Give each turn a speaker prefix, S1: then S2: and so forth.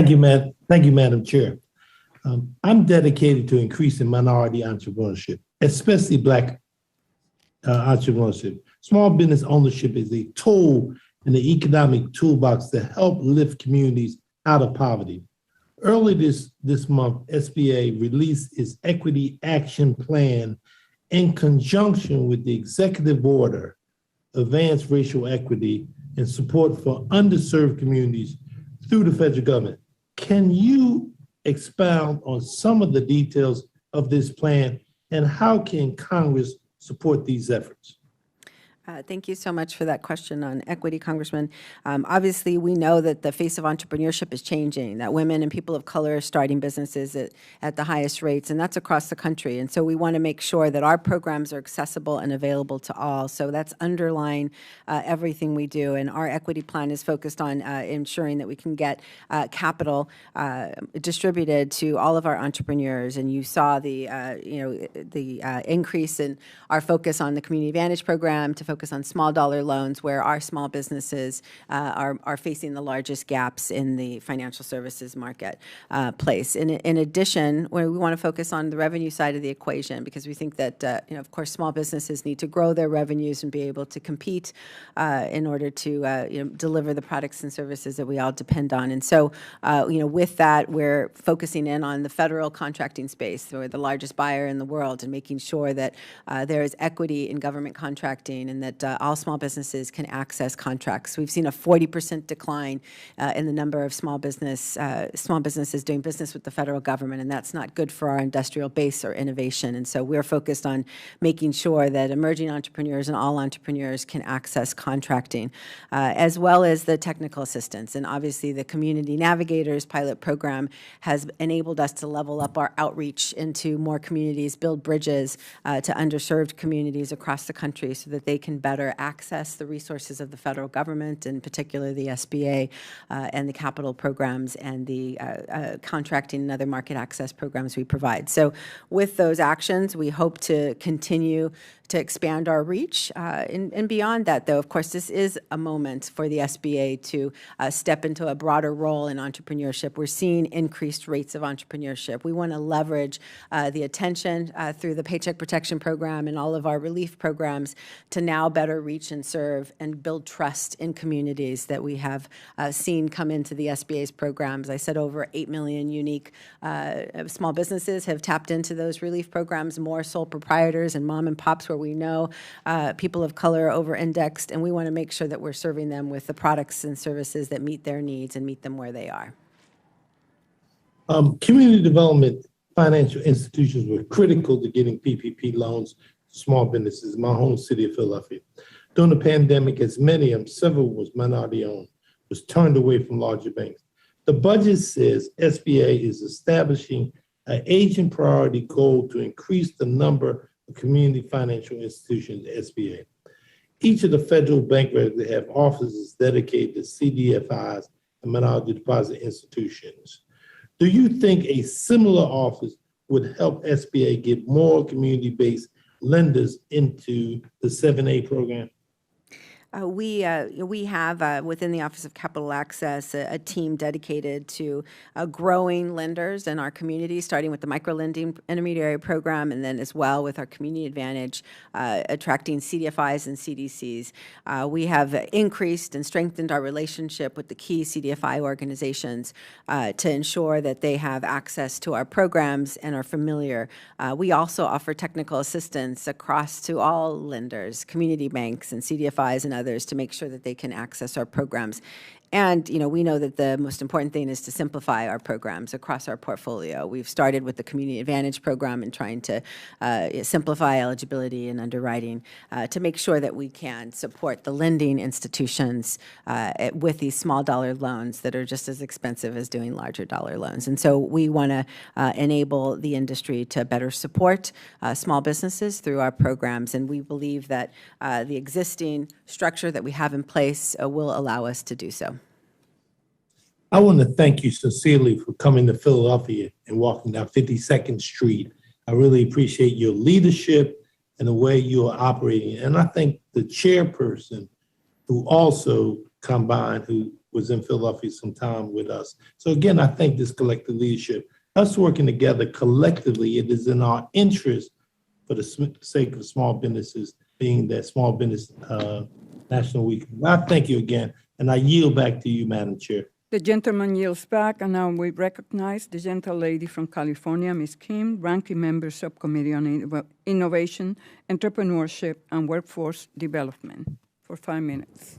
S1: Thank you, Madam Chair. I'm dedicated to increasing minority entrepreneurship, especially Black entrepreneurship. Small business ownership is a tool in the economic toolbox to help lift communities out of poverty. Early this month, SBA released its Equity Action Plan in conjunction with the Executive Order, Advanced Racial Equity and Support for Underserved Communities through the federal government. Can you expound on some of the details of this plan and how can Congress support these efforts?
S2: Thank you so much for that question on equity, Congressman. Obviously, we know that the face of entrepreneurship is changing, that women and people of color are starting businesses at the highest rates, and that's across the country. And so we want to make sure that our programs are accessible and available to all. So that's underlying everything we do. And our equity plan is focused on ensuring that we can get capital distributed to all of our entrepreneurs. And you saw the increase in our focus on the Community Advantage program to focus on small dollar loans, where our small businesses are facing the largest gaps in the financial services market place. In addition, we want to focus on the revenue side of the equation, because we think that of course, small businesses need to grow their revenues and be able to compete in order to deliver the products and services that we all depend on. And so, with that, we're focusing in on the federal contracting space. We're the largest buyer in the world, and making sure that there is equity in government contracting and that all small businesses can access contracts. We've seen a 40% decline in the number of small businesses doing business with the federal government, and that's not good for our industrial base or innovation. And so we're focused on making sure that emerging entrepreneurs and all entrepreneurs can access contracting, as well as the technical assistance. And obviously, the Community Navigators pilot program has enabled us to level up our outreach into more communities, build bridges to underserved communities across the country so that they can better access the resources of the federal government, in particular the SBA and the capital programs and the contracting and other market access programs we provide. So with those actions, we hope to continue to expand our reach. And beyond that, though, of course, this is a moment for the SBA to step into a broader role in entrepreneurship. We're seeing increased rates of entrepreneurship. We want to leverage the attention through the Paycheck Protection Program and all of our relief programs to now better reach and serve and build trust in communities that we have seen come into the SBA's programs. I said over 8 million unique small businesses have tapped into those relief programs, more sole proprietors and mom and pops where we know people of color are over-indexed, and we want to make sure that we're serving them with the products and services that meet their needs and meet them where they are.
S1: Community development financial institutions were critical to getting PPP loans to small businesses in my home city of Philadelphia. During the pandemic, as many of them, several was minority-owned, was turned away from larger banks. The budget says SBA is establishing an agent priority goal to increase the number of community financial institutions, SBA. Each of the federal bank records have offices dedicated to CDFIs and minority deposit institutions. Do you think a similar office would help SBA get more community-based lenders into the 7A program?
S2: We have within the Office of Capital Access a team dedicated to growing lenders in our community, starting with the microlending intermediary program, and then as well with our Community Advantage, attracting CDFIs and CDCs. We have increased and strengthened our relationship with the key CDFI organizations to ensure that they have access to our programs and are familiar. We also offer technical assistance across to all lenders, community banks and CDFIs and others, to make sure that they can access our programs. And, we know that the most important thing is to simplify our programs across our portfolio. We've started with the Community Advantage program and trying to simplify eligibility and underwriting to make sure that we can support the lending institutions with these small dollar loans that are just as expensive as doing larger dollar loans. And so we want to enable the industry to better support small businesses through our programs. And we believe that the existing structure that we have in place will allow us to do so.
S1: I want to thank you sincerely for coming to Philadelphia and walking down 52nd Street. I really appreciate your leadership and the way you are operating. And I think the chairperson who also combined, who was in Philadelphia some time with us. So again, I think this collective leadership, us working together collectively, it is in our interest for the sake of small businesses, being that Small Business National Week. I thank you again, and I yield back to you, Madam Chair.
S3: The gentleman yields back, and now we recognize the gentle lady from California, Ms. Kim, Ranking Member, Subcommittee on Innovation, Entrepreneurship, and Workforce Development, for 5 minutes.